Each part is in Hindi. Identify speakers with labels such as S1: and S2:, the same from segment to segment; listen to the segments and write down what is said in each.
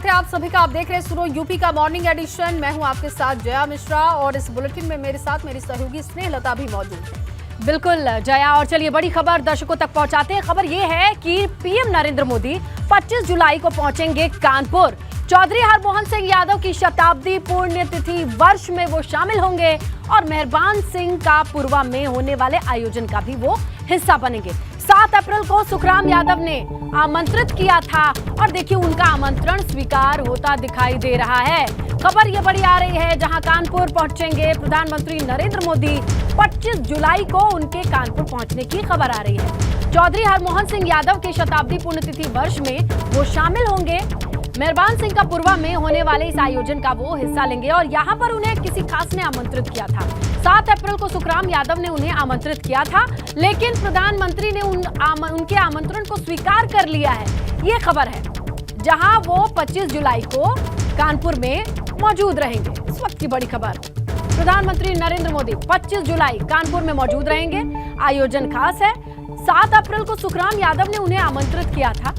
S1: है आप सभी का। आप देख रहे हैं सुनो यूपी का मॉर्निंग एडिशन। मैं हूं आपके साथ जया मिश्रा और इस बुलेटिन में मेरे साथ मेरी सहयोगी स्नेहलता भी मौजूद है।
S2: बिल्कुल जया, और चलिए बड़ी खबर दर्शकों तक पहुंचाते हैं। खबर ये है कि पीएम नरेंद्र मोदी 25 जुलाई को पहुंचेंगे कानपुर। चौधरी हरमोहन सिंह यादव की शताब्दी पुण्यतिथि वर्ष में वो शामिल होंगे और मेहरबान सिंह का पूर्वा में होने वाले आयोजन का भी वो हिस्सा बनेंगे। 7 अप्रैल को सुखराम यादव ने आमंत्रित किया था और देखिए उनका आमंत्रण स्वीकार होता दिखाई दे रहा है। खबर ये बड़ी आ रही है जहां कानपुर पहुंचेंगे प्रधानमंत्री नरेंद्र मोदी। 25 जुलाई को उनके कानपुर पहुंचने की खबर आ रही है। चौधरी हरमोहन सिंह यादव के शताब्दी पुण्यतिथि वर्ष में वो शामिल होंगे। मेहरबान सिंह का पूर्वा में होने वाले इस आयोजन का वो हिस्सा लेंगे और यहाँ पर उन्हें किसी खास ने आमंत्रित किया था। 7 अप्रैल को सुखराम यादव ने उन्हें आमंत्रित किया था, लेकिन प्रधानमंत्री ने उनके आमंत्रण को स्वीकार कर लिया है। ये खबर है जहां वो 25 जुलाई को कानपुर में मौजूद रहेंगे। इस वक्त की बड़ी खबर, प्रधानमंत्री नरेंद्र मोदी 25 जुलाई कानपुर में मौजूद रहेंगे। आयोजन खास है। 7 अप्रैल को सुखराम यादव ने उन्हें आमंत्रित किया था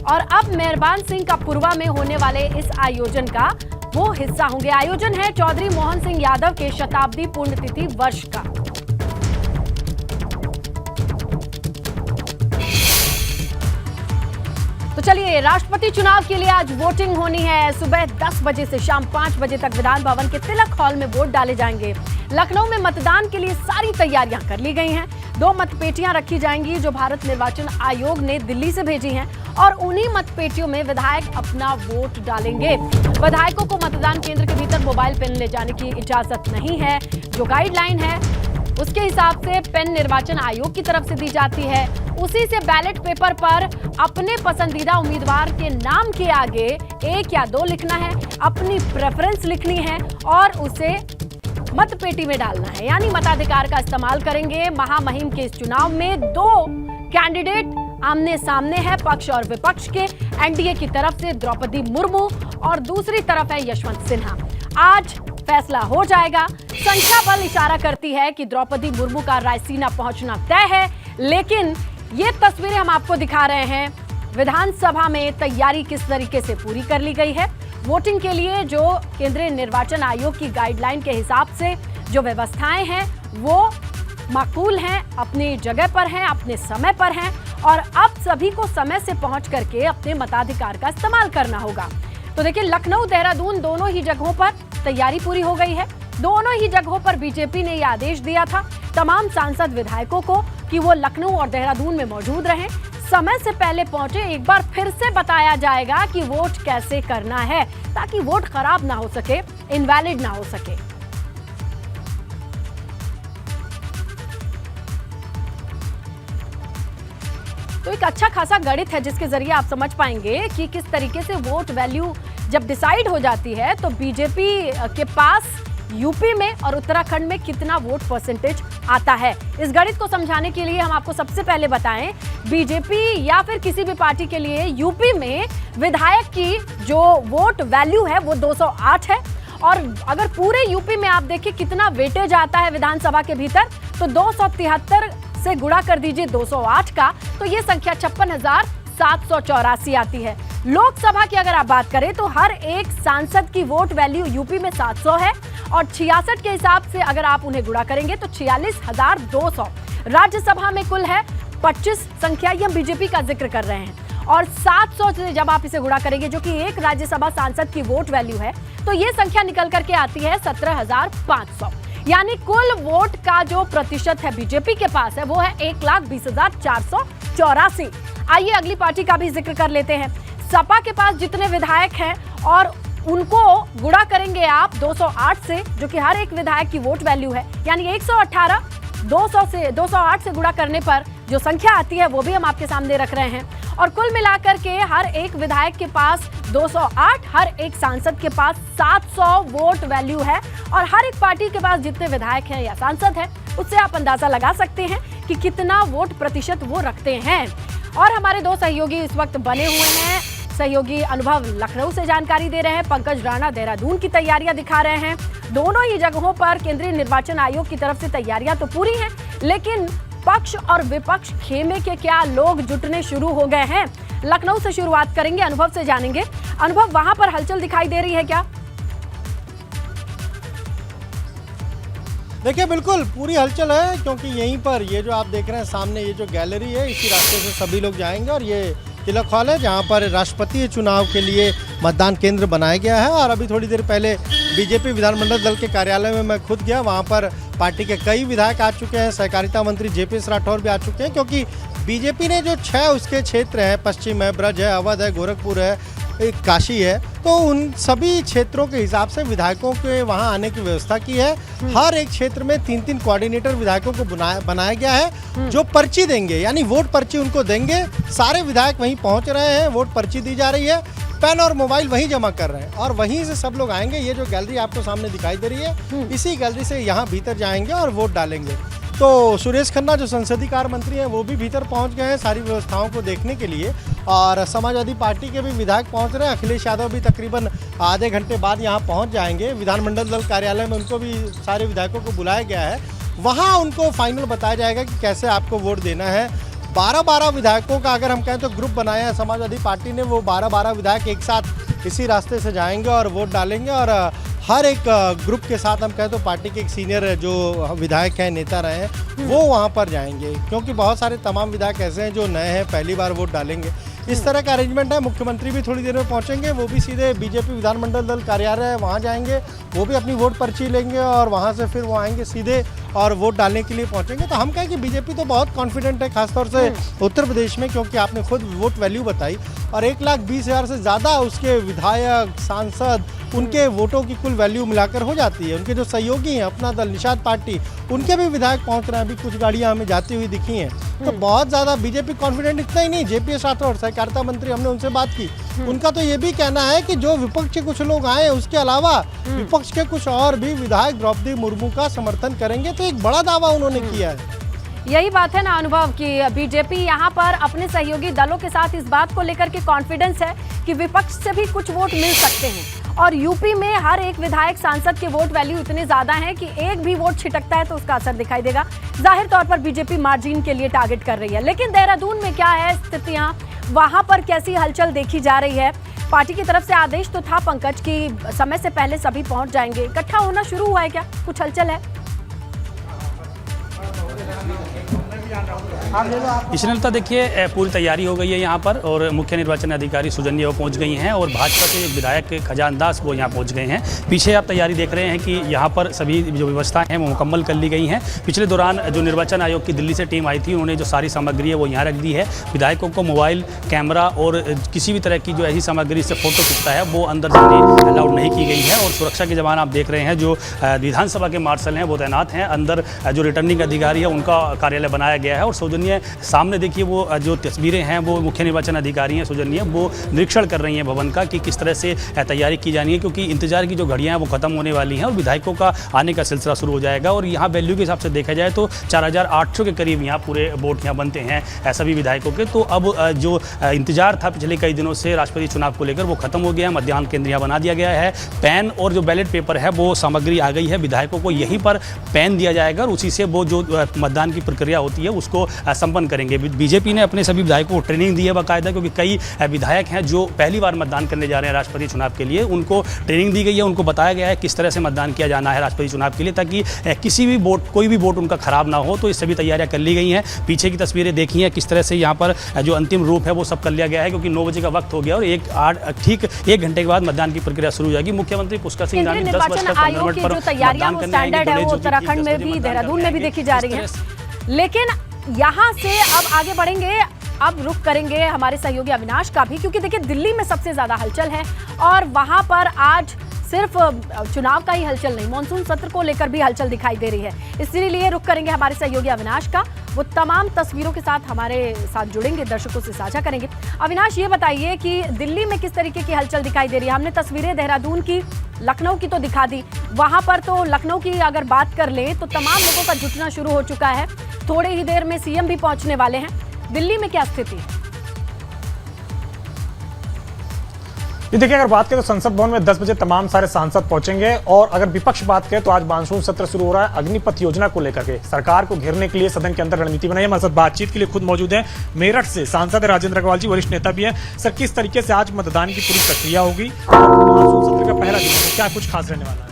S2: और अब मेहरबान सिंह का पूर्वा में होने वाले इस आयोजन का वो हिस्सा होंगे। आयोजन है चौधरी मोहन सिंह यादव के शताब्दी पुण्यतिथि वर्ष का। तो चलिए, राष्ट्रपति चुनाव के लिए आज वोटिंग होनी है। सुबह 10 बजे से शाम 5 बजे तक विधान भवन के तिलक हॉल में वोट डाले जाएंगे। लखनऊ में मतदान के लिए सारी तैयारियां कर ली गई हैं। 2 मतपेटियां रखी जाएंगी जो भारत निर्वाचन आयोग ने दिल्ली से भेजी हैं और उन्हीं मतपेटियों में विधायक अपना वोट डालेंगे। विधायकों को मतदान केंद्र के भीतर मोबाइल पेन ले जाने की इजाजत नहीं है। जो गाइडलाइन है उसके हिसाब से पेन निर्वाचन आयोग की तरफ से दी जाती है। उसी से बैलेट पेपर पर अपने पसंदीदा उम्मीदवार के नाम के आगे 1 या 2 लिखना है, अपनी प्रेफरेंस लिखनी है और उसे मतपेटी में डालना है, यानी मताधिकार का इस्तेमाल करेंगे। महामहिम के इस चुनाव में 2 कैंडिडेट आमने सामने है, पक्ष और विपक्ष के। एनडीए की तरफ से द्रौपदी मुर्मू और दूसरी तरफ है यशवंत सिन्हा। आज फैसला हो जाएगा। संख्या बल इशारा करती है कि द्रौपदी मुर्मू का रायसीना पहुंचना तय है, लेकिन ये तस्वीरें हम आपको दिखा रहे हैं। विधानसभा में तैयारी किस तरीके से पूरी कर ली गई है। वोटिंग के लिए जो केंद्रीय निर्वाचन आयोग की गाइडलाइन के हिसाब से जो व्यवस्थाएं हैं वो माकूल हैं, अपनी जगह पर हैं, अपने समय पर हैं और अब सभी को समय से पहुंच करके अपने मताधिकार का इस्तेमाल करना होगा। तो देखिए, लखनऊ देहरादून दोनों ही जगहों पर तैयारी पूरी हो गई है। दोनों ही जगहों पर बीजेपी ने यह आदेश दिया था तमाम सांसद विधायकों को कि वो लखनऊ और देहरादून में मौजूद रहें, समय से पहले पहुंचे। एक बार फिर से बताया जाएगा कि वोट कैसे करना है ताकि वोट खराब ना हो सके, इनवैलिड ना हो सके। तो एक अच्छा खासा गणित है जिसके जरिए आप समझ पाएंगे कि किस तरीके से वोट वैल्यू जब डिसाइड हो जाती है तो बीजेपी के पास यूपी में और उत्तराखंड में कितना वोट परसेंटेज आता है। इस गणित को समझाने के लिए हम आपको सबसे पहले बताएं, बीजेपी या फिर किसी भी पार्टी के लिए यूपी में विधायक की जो वोट वैल्यू है वो 208 है और अगर पूरे यूपी में आप देखिए कितना वेटेज आता है विधानसभा के भीतर तो 273 से गुणा कर दीजिए 208 का, तो ये संख्या 56,784 आती है। लोकसभा की अगर आप बात करें तो हर एक सांसद की वोट वैल्यू यूपी में 700 है और 66 के हिसाब से अगर आप उन्हें गुणा करेंगे तो 46,200। राज्यसभा में कुल है 25 संख्या, ये हम बीजेपी का जिक्र कर रहे हैं और 700 से जब आप इसे गुणा करेंगे जो कि एक राज्यसभा सांसद की वोट वैल्यू है तो ये संख्या निकल करके आती है 17,500। यानी कुल वोट का जो प्रतिशत है बीजेपी के पास है वो है 1,20,484। आइए अगली पार्टी का भी जिक्र कर लेते हैं। सपा के पास जितने विधायक हैं और उनको गुणा करेंगे आप 208 से जो कि हर एक विधायक की वोट वैल्यू है, यानी 118, 208 से गुणा करने पर जो संख्या आती है वो भी हम आपके सामने रख रहे हैं और कुल मिलाकर के हर एक विधायक के पास 208, हर एक सांसद के पास 700 वोट वैल्यू है और हर एक पार्टी के पास जितने विधायक हैं या सांसद हैं उससे आप अंदाजा लगा सकते हैं कि कितना वोट प्रतिशत वो रखते हैं। और हमारे 2 सहयोगी इस वक्त बने हुए हैं। सहयोगी अनुभव लखनऊ से जानकारी दे रहे हैं, पंकज राणा देहरादून की तैयारियां दिखा रहे हैं। दोनों ही जगहों पर केंद्रीय निर्वाचन आयोग की तरफ से तैयारियां तो पूरी हैं, लेकिन पक्ष और विपक्ष खेमे के क्या लोग जुटने शुरू हो गए हैं। लखनऊ से शुरुआत करेंगे, अनुभव से जानेंगे। अनुभव, वहां पर हलचल दिखाई दे रही है क्या?
S3: देखिए, बिल्कुल पूरी हलचल है, क्योंकि यहीं पर ये जो आप देख रहे हैं सामने, ये जो गैलरी है, इसी रास्ते से सभी लोग जाएंगे और ये तिलक हॉल है जहाँ पर राष्ट्रपति चुनाव के लिए मतदान केंद्र बनाया गया है। और अभी थोड़ी देर पहले बीजेपी विधानमंडल दल के कार्यालय में मैं खुद गया, वहाँ पर पार्टी के कई विधायक आ चुके हैं, सहकारिता मंत्री जेपी राठौर भी आ चुके हैं, क्योंकि बीजेपी ने जो 6 उसके क्षेत्र हैं, पश्चिम है, ब्रज है, अवध है, गोरखपुर है, एक काशी है, तो उन सभी क्षेत्रों के हिसाब से विधायकों के वहां आने की व्यवस्था की है। हर एक क्षेत्र में 3-3 कोऑर्डिनेटर विधायकों को बनाया गया है, जो पर्ची देंगे, यानी वोट पर्ची उनको देंगे। सारे विधायक वहीं पहुंच रहे हैं, वोट पर्ची दी जा रही है, पेन और मोबाइल वहीं जमा कर रहे हैं और वहीं से सब लोग आएंगे। ये जो गैलरी आपको सामने दिखाई दे रही है, इसी गैलरी से यहाँ भीतर जाएंगे और वोट डालेंगे। तो सुरेश खन्ना जो संसदीय कार्य मंत्री हैं, वो भी भीतर पहुंच गए हैं सारी व्यवस्थाओं को देखने के लिए, और समाजवादी पार्टी के भी विधायक पहुंच रहे हैं। अखिलेश यादव भी तकरीबन आधे घंटे बाद यहां पहुंच जाएंगे। विधानमंडल दल कार्यालय में उनको भी सारे विधायकों को बुलाया गया है, वहां उनको फाइनल बताया जाएगा कि कैसे आपको वोट देना है। 12-12 विधायकों का अगर हम कहें तो ग्रुप बनाया है समाजवादी पार्टी ने, वो 12-12 विधायक एक साथ इसी रास्ते से जाएंगे और वोट डालेंगे। और हर एक ग्रुप के साथ हम कहें तो पार्टी के एक सीनियर जो विधायक हैं, नेता रहे हैं, वो वहाँ पर जाएंगे, क्योंकि बहुत सारे तमाम विधायक ऐसे हैं जो नए हैं, पहली बार वोट डालेंगे। इस तरह का अरेंजमेंट है। मुख्यमंत्री भी थोड़ी देर में पहुंचेंगे, वो भी सीधे बीजेपी विधानमंडल दल कार्यालय है वहाँ जाएंगे, वो भी अपनी वोट पर्ची लेंगे और वहाँ से फिर वो आएंगे सीधे और वोट डालने के लिए पहुंचेंगे। तो हम कहें कि बीजेपी तो बहुत कॉन्फिडेंट है, खासतौर से उत्तर प्रदेश में, क्योंकि आपने खुद वोट वैल्यू बताई और 1,20,000 से ज़्यादा उसके विधायक, सांसद, उनके वोटों की कुल वैल्यू मिलाकर हो जाती है। उनके जो सहयोगी हैं, अपना दल निषाद पार्टी, उनके भी विधायक पहुंच रहे हैं। अभी कुछ गाड़ियां हमें जाती हुई दिखी हैं, तो बहुत ज़्यादा बीजेपी कॉन्फिडेंट। इतना ही नहीं, जेपी राठौर सहकारिता मंत्री, हमने उनसे बात की, उनका तो ये भी कहना है कि जो विपक्ष के कुछ लोग आए, उसके अलावा विपक्ष के कुछ और भी विधायक द्रौपदी मुर्मू का समर्थन करेंगे। तो एक बड़ा दावा उन्होंने किया है।
S2: यही बात है ना अनुभव, कि बीजेपी यहाँ पर अपने सहयोगी दलों के साथ इस बात को लेकर के कॉन्फिडेंस है कि विपक्ष से भी कुछ वोट मिल सकते हैं। और यूपी में हर एक विधायक, सांसद के वोट वैल्यू इतने ज्यादा है कि एक भी वोट छिटकता है तो उसका असर दिखाई देगा। जाहिर तौर पर बीजेपी मार्जिन के लिए टारगेट कर रही है। लेकिन देहरादून में क्या है स्थितियां, वहां पर कैसी हलचल देखी जा रही है? पार्टी की तरफ से आदेश तो था पंकज कि समय से पहले सभी पहुंच जाएंगे, इकट्ठा होना शुरू हुआ है क्या? कुछ हलचल है?
S4: स्नेहलता, देखिए पूरी तैयारी हो गई है यहाँ पर और मुख्य निर्वाचन अधिकारी सुजन्या वो पहुँच गई हैं और भाजपा के विधायक खजान दास वो यहाँ पहुँच गए हैं। पीछे आप तैयारी देख रहे हैं कि यहाँ पर सभी जो व्यवस्थाएं हैं वो मुकम्मल कर ली गई हैं। पिछले दौरान जो निर्वाचन आयोग की दिल्ली से टीम आई थी, उन्होंने जो सारी सामग्री है वो यहाँ रख दी है। विधायकों को मोबाइल, कैमरा और किसी भी तरह की जो ऐसी सामग्री से फोटो खींचता है वो अंदर जाने अलाउड नहीं की गई है। और सुरक्षा के जवान आप देख रहे हैं, जो विधानसभा के मार्शल हैं वो तैनात हैं। अंदर जो रिटर्निंग अधिकारी है उनका कार्यालय बनाया गया है। और सौजन्या सामने देखिए, वो जो तस्वीरें हैं वो मुख्य निर्वाचन अधिकारी हैं सौजन्या, वो निरीक्षण कर रही हैं भवन का कि किस तरह से तैयारी की जानी है, क्योंकि इंतजार की जो घड़ियां हैं वो खत्म होने वाली हैं और विधायकों का आने का सिलसिला शुरू हो जाएगा। और यहाँ वैल्यू के हिसाब से देखा जाए तो 4,800 के करीब यहाँ पूरे वोट यहाँ बनते हैं सभी विधायकों के। तो अब जो इंतजार था पिछले कई दिनों से राष्ट्रपति चुनाव को लेकर, वो खत्म हो गया है। मतदान केंद्र यहाँ बना दिया गया है। पेन और जो बैलेट पेपर है वो सामग्री आ गई है। विधायकों को यहीं पर पेन दिया जाएगा और उसी से वो जो मतदान की प्रक्रिया होती है उसको संपन्न करेंगे। बीजेपी ने अपने सभी विधायकों को ट्रेनिंग दी है बाकायदा, क्योंकि कई विधायक हैं जो पहली बार मतदान करने जा रहे हैं राष्ट्रपति चुनाव के लिए। उनको ट्रेनिंग दी गई है, उनको बताया गया है किस तरह से मतदान किया जाना है राष्ट्रपति चुनाव के लिए, ताकि किसी भी वोट, कोई भी वोट उनका खराब ना हो। तो ये सभी तैयारियां कर ली गई हैं। पीछे की तस्वीरें देखी हैं किस तरह से यहाँ पर जो अंतिम रूप है वो सब कर लिया गया है, क्योंकि 9 बजे का वक्त हो गया और ठीक 1 घंटे के बाद मतदान की प्रक्रिया शुरू हो जाएगी। मुख्यमंत्री पुष्कर सिंह धामी
S2: 10:15 पर मतदान करने आएंगे। वो उत्तराखंड में भी, देहरादून में भी देखी जा रही है। लेकिन यहाँ से अब आगे बढ़ेंगे, अब रुख करेंगे हमारे सहयोगी अविनाश का भी, क्योंकि देखिए दिल्ली में सबसे ज्यादा हलचल है और वहां पर आज सिर्फ चुनाव का ही हलचल नहीं, मॉनसून सत्र को लेकर भी हलचल दिखाई दे रही है। इसीलिए रुख करेंगे हमारे सहयोगी अविनाश का, वो तमाम तस्वीरों के साथ हमारे साथ जुड़ेंगे, दर्शकों से साझा करेंगे। अविनाश, ये बताइए कि दिल्ली में किस तरीके की हलचल दिखाई दे रही है? हमने तस्वीरें देहरादून की, लखनऊ की तो दिखा दी, वहां पर तो लखनऊ की अगर बात कर ले तो तमाम लोगों का जुटना शुरू हो चुका है। थोड़े ही देर में सीएम भी पहुंचने वाले हैं। दिल्ली में क्या स्थिति है?
S5: ये देखिए, अगर बात करें तो संसद भवन में 10 बजे तमाम सारे सांसद पहुंचेंगे और अगर विपक्ष बात करें तो आज मानसून सत्र शुरू हो रहा है। अग्निपथ योजना को लेकर के सरकार को घेरने के लिए सदन के अंदर रणनीति बनाई है। हमारे साथ बातचीत के लिए खुद मौजूद है मेरठ से सांसद राजेंद्र अग्रवाल जी, वरिष्ठ नेता भी है। सर, किस तरीके से आज मतदान की पूरी प्रक्रिया होगी? मानसून सत्र का पहला दिन है, क्या कुछ खास रहने वाला है?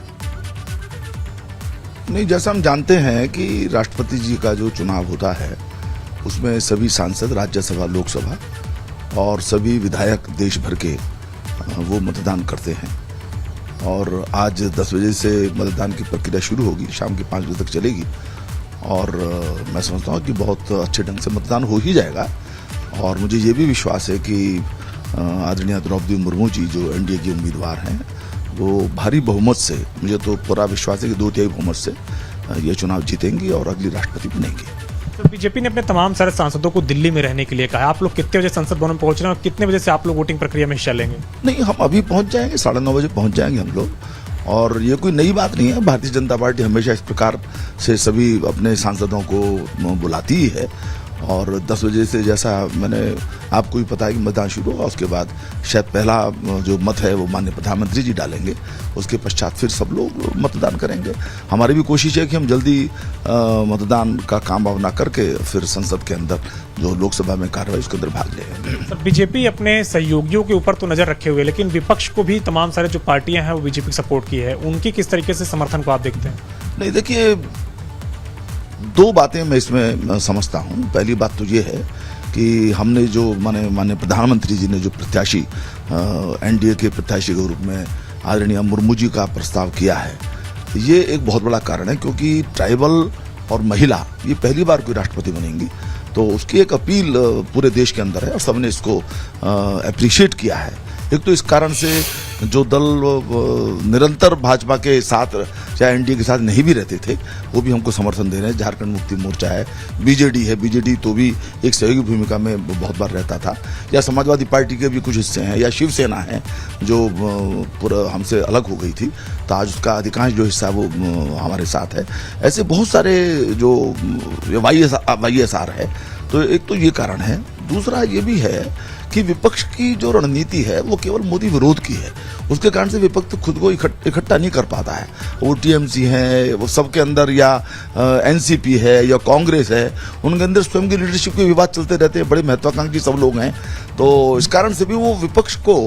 S6: नहीं, जैसा हम जानते हैं कि राष्ट्रपति जी का जो चुनाव होता है उसमें सभी सांसद, राज्यसभा, लोकसभा और सभी विधायक देश भर के वो मतदान करते हैं। और आज 10 बजे से मतदान की प्रक्रिया शुरू होगी, शाम के 5 बजे तक चलेगी। और मैं समझता हूँ कि बहुत अच्छे ढंग से मतदान हो ही जाएगा। और मुझे ये भी विश्वास है कि आदरणीय द्रौपदी मुर्मू जी जो एनडीए की उम्मीदवार हैं, वो भारी बहुमत से, मुझे तो पूरा विश्वास है कि 2/3 बहुमत से ये चुनाव जीतेंगी और अगली राष्ट्रपति बनेंगी।
S5: तो बीजेपी ने अपने तमाम सारे सांसदों को दिल्ली में रहने के लिए कहा है। आप लोग कितने बजे संसद भवन में पहुंच रहे हैं और कितने बजे से आप लोग वोटिंग प्रक्रिया में हिस्सा लेंगे?
S6: नहीं, हम अभी पहुंच जाएंगे, 9:30 बजे पहुंच जाएंगे हम लोग। और ये कोई नई बात नहीं है, भारतीय जनता पार्टी हमेशा इस प्रकार से सभी अपने सांसदों को बुलाती ही है। और 10 बजे से, जैसा मैंने आपको भी पता है कि मतदान शुरू होगा, उसके बाद शायद पहला जो मत है वो माननीय प्रधानमंत्री जी डालेंगे, उसके पश्चात फिर सब लोग मतदान करेंगे। हमारी भी कोशिश है कि हम जल्दी मतदान का काम वाम ना करके फिर संसद के अंदर जो लोकसभा में कार्रवाई उसके अंदर भाग लेंगे।
S5: सर, बीजेपी अपने सहयोगियों के ऊपर तो नजर रखे हुए, लेकिन विपक्ष को भी तमाम सारे जो पार्टियां हैं वो बीजेपी सपोर्ट की है, उनकी किस तरीके से समर्थन को आप देखते हैं?
S6: नहीं, देखिए, 2 बातें मैं इसमें समझता हूं। पहली बात तो ये है कि हमने जो माननीय प्रधानमंत्री जी ने जो प्रत्याशी एनडीए के प्रत्याशी के रूप में आदरणीय मुर्मू जी का प्रस्ताव किया है, ये एक बहुत बड़ा कारण है। क्योंकि ट्राइबल और महिला ये पहली बार कोई राष्ट्रपति बनेंगी, तो उसकी एक अपील पूरे देश के अंदर है और सबने इसको अप्रिशिएट किया है। एक तो इस कारण से जो दल निरंतर भाजपा के साथ, चाहे एनडीए के साथ नहीं भी रहते थे, वो भी हमको समर्थन दे रहे हैं। झारखंड मुक्ति मोर्चा है, बीजेडी है, बीजेडी तो भी एक सहयोगी भूमिका में बहुत बार रहता था, या समाजवादी पार्टी के भी कुछ हिस्से हैं, या शिवसेना है जो पूरा हमसे अलग हो गई थी, तो आज उसका अधिकांश जो हिस्सा वो हमारे साथ है। ऐसे बहुत सारे जो वाईएसआर है, तो एक तो ये कारण है। दूसरा ये भी है कि विपक्ष की जो रणनीति है वो केवल मोदी विरोध की है, उसके कारण से विपक्ष खुद को इकट्ठा नहीं कर पाता है। वो टीएमसी है, वो सबके अंदर, या एनसीपी है, या कांग्रेस है, उनके अंदर स्वयं की लीडरशिप के विवाद चलते रहते हैं। बड़े महत्वाकांक्षी सब लोग हैं, तो इस कारण से भी वो विपक्ष को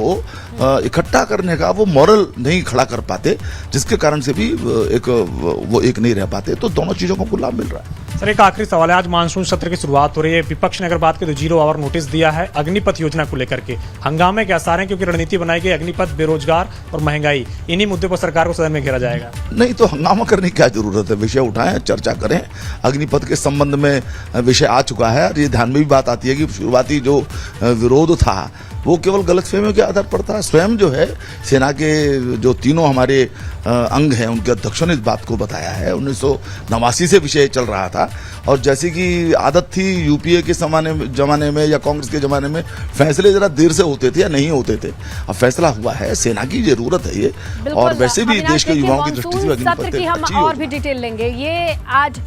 S6: इकट्ठा करने का वो मॉरल नहीं खड़ा कर पाते, जिसके कारण से भी वो एक नहीं रह पाते। तो दोनों चीजों को लाभ मिल रहा है।
S5: सर, एक आखिरी सवाल है, आज मानसून सत्र की शुरुआत हो रही है। विपक्ष ने अगर बात करें तो 0 आवर नोटिस दिया है अग्निपथ योजना को लेकर के। हंगामे के आसार हैं, क्योंकि रणनीति बनाई गई अग्निपथ, बेरोजगार और महंगाई, इन्हीं मुद्दे पर सरकार को सदन में घेरा जाएगा।
S6: नहीं, तो हंगामा करने की क्या जरूरत है? विषय उठाएं, चर्चा करें। अग्निपथ के संबंध में विषय आ चुका है और ये ध्यान में भी बात आती है कि शुरुआती जो विरोध था वो केवल गलतफहमियों के आधार पर था। स्वयं जो है सेना के जो तीनों हमारे अंग हैं, उनके अध्यक्षों ने इस बात को बताया है। 1989 से विषय चल रहा था, और जैसी कि आदत थी यूपीए के जमाने में या कांग्रेस के जमाने में, फैसले जरा देर से होते थे या नहीं होते थे। अब फैसला हुआ है, सेना की जरूरत है ये, और वैसे भी देश के युवाओं की दृष्टि से
S2: सत्र की हम और भी डिटेल लेंगे। ये आज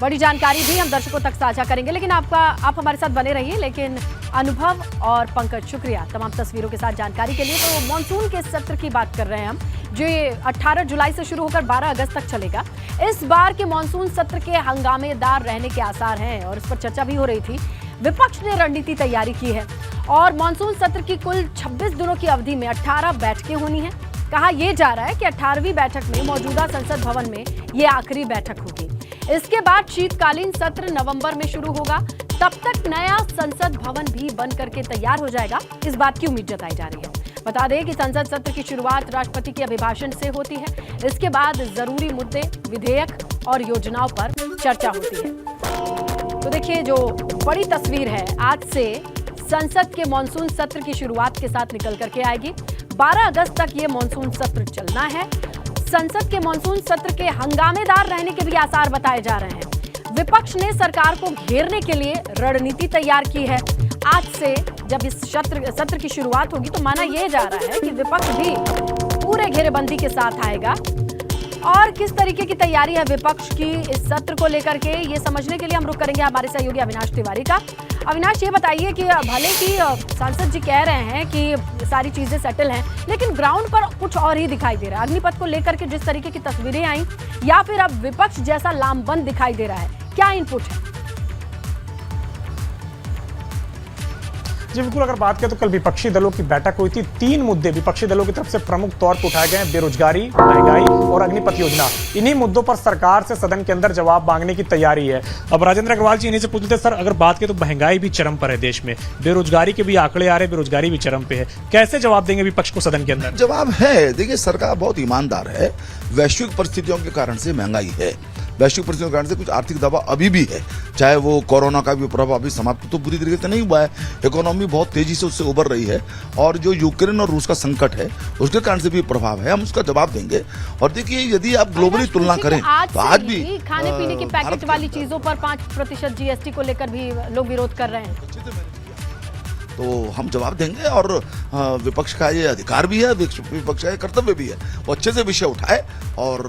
S2: बड़ी जानकारी भी हम दर्शकों तक साझा करेंगे, लेकिन आप हमारे साथ बने रहिए। लेकिन अनुभव और पंकज, शुक्रिया तमाम तस्वीरों के साथ जानकारी के लिए। तो मॉनसून के सत्र की बात कर रहे हैं हम, जो 18 जुलाई से शुरू होकर 12 अगस्त तक चलेगा। इस बार के मॉनसून सत्र के हंगामेदार रहने के आसार हैं और इस पर चर्चा भी हो रही थी। विपक्ष ने रणनीति तैयारी की है और मॉनसून सत्र की कुल 26 दिनों की अवधि में 18 बैठकें होनी है। कहा यह जा रहा है कि 18वीं बैठक में मौजूदा संसद भवन में ये आखिरी बैठक होगी। इसके बाद शीतकालीन सत्र नवंबर में शुरू होगा। तब तक नया संसद भवन भी बन करके तैयार हो जाएगा, इस बात की उम्मीद जताई जा रही है। बता दें कि संसद सत्र की शुरुआत राष्ट्रपति के अभिभाषण से होती है। इसके बाद जरूरी मुद्दे, विधेयक और योजनाओं पर चर्चा होती है। तो देखिए, जो बड़ी तस्वीर है, आज से संसद के मॉनसून सत्र की शुरुआत के साथ निकल करके आएगी। 12 अगस्त तक ये मॉनसून सत्र चलना है। संसद के मॉनसून सत्र के हंगामेदार रहने के भी आसार बताए जा रहे हैं। विपक्ष ने सरकार को घेरने के लिए रणनीति तैयार की है। आज से जब इस सत्र की शुरुआत होगी तो माना यह जा रहा है कि विपक्ष भी पूरे घेरेबंदी के साथ आएगा। और किस तरीके की तैयारी है विपक्ष की इस सत्र को लेकर के, ये समझने के लिए हम रुख करेंगे हमारे सहयोगी अविनाश तिवारी का। अविनाश, ये बताइए कि भले कि सांसद जी कह रहे हैं कि सारी चीजें सेटल हैं, लेकिन ग्राउंड पर कुछ और ही दिखाई दे रहा है। अग्निपथ को लेकर के जिस तरीके की तस्वीरें आई, या फिर अब विपक्ष जैसा लामबंद दिखाई दे रहा है, क्या इनपुट है?
S5: जी बिल्कुल, अगर बात करें तो कल विपक्षी दलों की बैठक हुई थी। 3 मुद्दे विपक्षी दलों की तरफ से प्रमुख तौर पर उठाए गए हैं: बेरोजगारी, महंगाई और अग्निपथ योजना। इन्हीं मुद्दों पर सरकार से सदन के अंदर जवाब मांगने की तैयारी है। अब राजेंद्र अग्रवाल जी इन्हीं से पूछते हैं, सर अगर बात करें तो महंगाई भी चरम पर है देश में, बेरोजगारी के भी आंकड़े आ रहे हैं, बेरोजगारी भी चरम पे है, कैसे जवाब देंगे विपक्ष को सदन के अंदर?
S6: जवाब है, देखिए सरकार बहुत ईमानदार है। वैश्विक परिस्थितियों के कारण से महंगाई है, वैश्विक परिस्थितियों के कारण से कुछ आर्थिक दबाव अभी भी है, चाहे वो कोरोना का भी प्रभाव अभी समाप्त तो पूरी तरीके से नहीं हुआ है। इकोनॉमी बहुत तेजी से उससे उभर रही है, और जो यूक्रेन और रूस का संकट है उसके कारण से भी प्रभाव है। हम उसका जवाब देंगे। और देखिए, यदि आप ग्लोबली तुलना करें तो आज भी
S2: खाने पीने की पैकेट वाली चीजों पर 5% जीएसटी को लेकर भी लोग विरोध कर रहे हैं।
S6: तो हम जवाब देंगे, और विपक्ष का ये अधिकार भी है, विपक्ष का ये कर्तव्य भी है, वो अच्छे से विषय उठाए और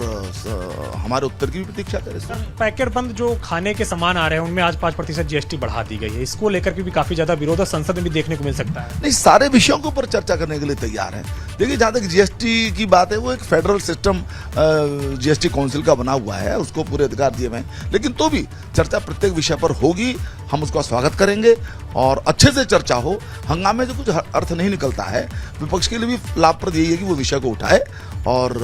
S6: हमारे उत्तर की भी प्रतीक्षा करें।
S5: पैकेट बंद जो खाने के सामान आ रहे हैं उनमें आज 5% जीएसटी बढ़ा दी गई है, इसको लेकर के भी काफी ज्यादा विरोध संसद में भी देखने को मिल सकता है।
S6: नहीं, सारे विषयों के ऊपर चर्चा करने के लिए तैयार हैं। देखिए, जहाँ तक जीएसटी की बात है, वो एक फेडरल सिस्टम जीएसटी काउंसिल का बना हुआ है, उसको पूरे अधिकार दिए हुए हैं, लेकिन तो भी चर्चा प्रत्येक विषय पर होगी। हम उसका स्वागत करेंगे और अच्छे से चर्चा हो। हंगामे से कुछ अर्थ नहीं निकलता है। विपक्ष के लिए भी लाभप्रद यही है कि वो विषय को उठाए, और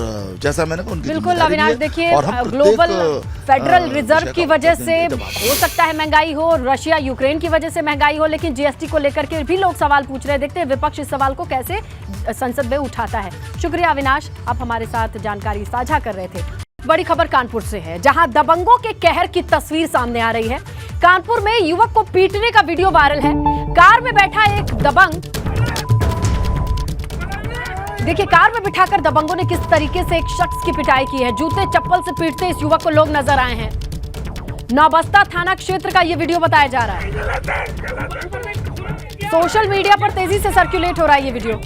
S6: जैसा मैंने कहा उनकी
S2: बिल्कुल अविनाश, देखिए ग्लोबल फेडरल रिजर्व की वजह से हो सकता है महंगाई हो, रशिया यूक्रेन की वजह से महंगाई हो, लेकिन जीएसटी को लेकर के भी लोग सवाल पूछ रहे हैं। देखते हैं विपक्ष इस सवाल को कैसे संसद में उठाता है। शुक्रिया अविनाश, आप हमारे साथ जानकारी साझा कर रहे थे। बड़ी खबर कानपुर से है, जहां दबंगों के कहर की तस्वीर सामने आ रही है। कानपुर में युवक को पीटने का वीडियो वायरल है। कार में बैठा एक दबंग, देखिए कार में बिठाकर दबंगों ने किस तरीके से एक शख्स की पिटाई की है। जूते चप्पल से पीटते इस युवक को लोग नजर आए हैं। नौबस्ता थाना क्षेत्र का यह वीडियो बताया जा रहा है। सोशल मीडिया पर तेजी से सर्कुलेट हो रहा है ये वीडियो।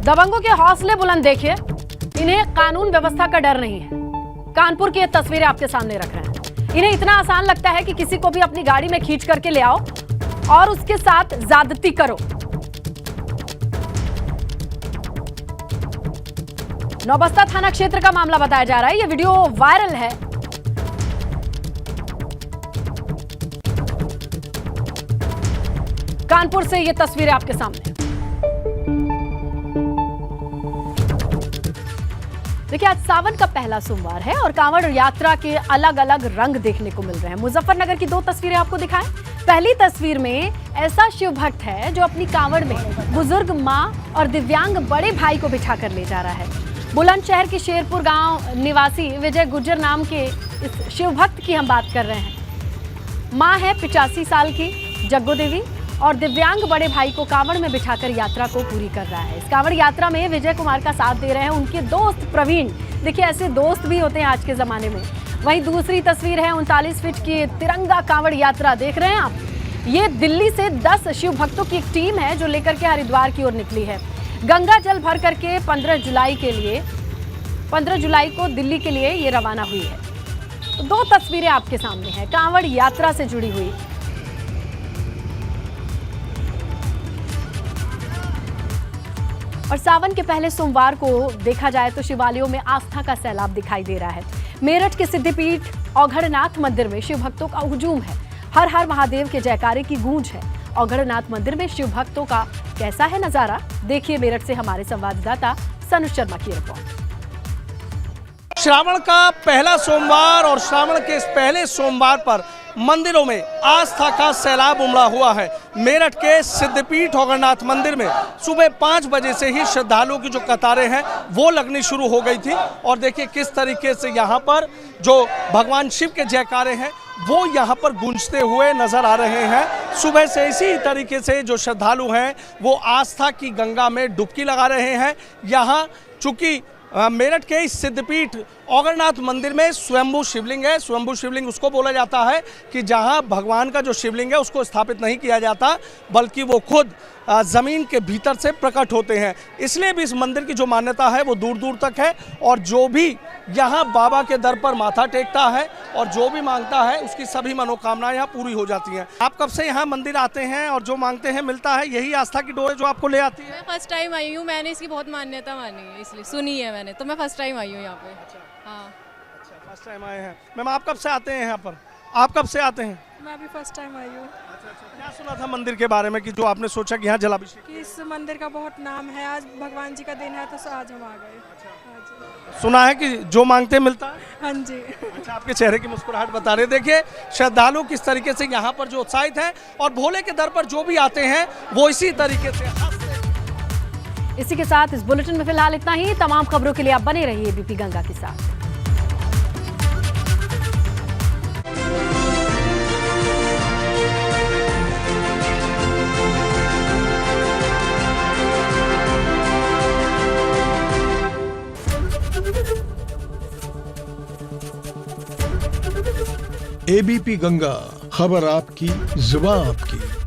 S2: दबंगों के हौसले बुलंद देखिए, इन्हें कानून व्यवस्था का डर नहीं है। कानपुर की ये तस्वीरें आपके सामने रख रहे हैं। इन्हें इतना आसान लगता है कि किसी को भी अपनी गाड़ी में खींच करके ले आओ और उसके साथ ज्यादती करो। नौबस्ता थाना क्षेत्र का मामला बताया जा रहा है। यह वीडियो वायरल है। कानपुर से ये तस्वीरें आपके सामने। देखिए, आज सावन का पहला सोमवार है और कांवड़ यात्रा के अलग अलग रंग देखने को मिल रहे हैं। मुजफ्फरनगर की 2 तस्वीरें आपको दिखाएं। पहली तस्वीर में ऐसा शिव भक्त है जो अपनी कांवड़ में बुजुर्ग मां और दिव्यांग बड़े भाई को बिठाकर ले जा रहा है। बुलंदशहर के शेरपुर गांव निवासी विजय गुर्जर नाम के इस शिव भक्त की हम बात कर रहे हैं। मां है 85 साल की जग्गो देवी, और दिव्यांग बड़े भाई को कांवड़ में बिठाकर यात्रा को पूरी कर रहा है। इस कांवड़ यात्रा में विजय कुमार का साथ दे रहे हैं उनके दोस्त प्रवीण। देखिए, ऐसे दोस्त भी होते हैं आज के जमाने में। वहीं दूसरी तस्वीर है 39 फीट की तिरंगा कांवड़ यात्रा, देख रहे हैं आप। ये दिल्ली से 10 शिव भक्तों की एक टीम है जो लेकर के हरिद्वार की ओर निकली है। गंगा जल भर करके 15 जुलाई को दिल्ली के लिए ये रवाना हुई है। तो 2 तस्वीरें आपके सामने हैं कांवड़ यात्रा से जुड़ी हुई। और सावन के पहले सोमवार को देखा जाए तो शिवालयों में आस्था का सैलाब दिखाई दे रहा है। मेरठ के सिद्धिपीठ औघड़नाथ मंदिर में शिव भक्तों का हुजूम है। हर हर महादेव के जयकारे की गूंज है। औघड़नाथ मंदिर में शिव भक्तों का कैसा है नजारा, देखिए मेरठ से हमारे संवाददाता सनुज शर्मा की रिपोर्ट।
S7: श्रावण का पहला सोमवार और श्रावण के इस पहले सोमवार पर मंदिरों में आस्था का सैलाब उमड़ा हुआ है। मेरठ के सिद्धपीठ औघड़नाथ मंदिर में सुबह 5 बजे से ही श्रद्धालुओं की जो कतारें हैं वो लगनी शुरू हो गई थी। और देखिए किस तरीके से यहाँ पर जो भगवान शिव के जयकारे हैं वो यहाँ पर गूंजते हुए नजर आ रहे हैं। सुबह से इसी तरीके से जो श्रद्धालु हैं वो आस्था की गंगा में डुबकी लगा रहे हैं। यहाँ चूंकि मेरठ के इस सिद्धपीठ औगरनाथ मंदिर में स्वयंभू शिवलिंग है। स्वयंभू शिवलिंग उसको बोला जाता है कि जहां भगवान का जो शिवलिंग है उसको स्थापित नहीं किया जाता, बल्कि वो खुद ज़मीन के भीतर से प्रकट होते हैं। इसलिए भी इस मंदिर की जो मान्यता है वो दूर दूर तक है, और जो भी यहाँ बाबा के दर पर माथा टेकता है और जो भी मांगता है उसकी सभी मनोकामनाएं यहाँ पूरी हो जाती हैं। आप कब से यहाँ मंदिर आते हैं और जो मांगते हैं मिलता है? यही आस्था की डोर है जो आपको ले आती है?
S8: मैं फर्स्ट टाइम आई हूँ, मैंने इसकी बहुत मान्यता मानी है, इसलिए सुनी है मैंने, तो मैं फर्स्ट टाइम आई हूँ यहाँ पे। हाँ,
S7: अच्छा, फर्स्ट टाइम आए हैं। मैम, आप कब से आते हैं यहाँ पर? आप कब से आते हैं?
S9: मैं भी फर्स्ट टाइम आई हूँ।
S7: क्या सुना था मंदिर के बारे में कि जो आपने सोचा कि यहाँ जलाभिषेक?
S9: कि इस मंदिर का बहुत नाम है, आज भगवान जी का दिन है, तो आज हम आ गए। हाँ जी।
S7: सुना है कि जो मांगते हैं मिलता है?
S9: हाँ जी।
S7: अच्छा, आपके चेहरे की मुस्कुराहट बता रहे। देखिए श्रद्धालु किस तरीके से यहाँ पर जो उत्साहित है, और भोले के दर पर जो भी आते हैं वो इसी तरीके से हंसते।
S2: इसी के साथ इस बुलेटिन में फिलहाल इतना ही। तमाम खबरों के लिए आप बने रहिए एबीपी गंगा के साथ।
S10: एबीपी गंगा, खबर आपकी, जुबान आपकी।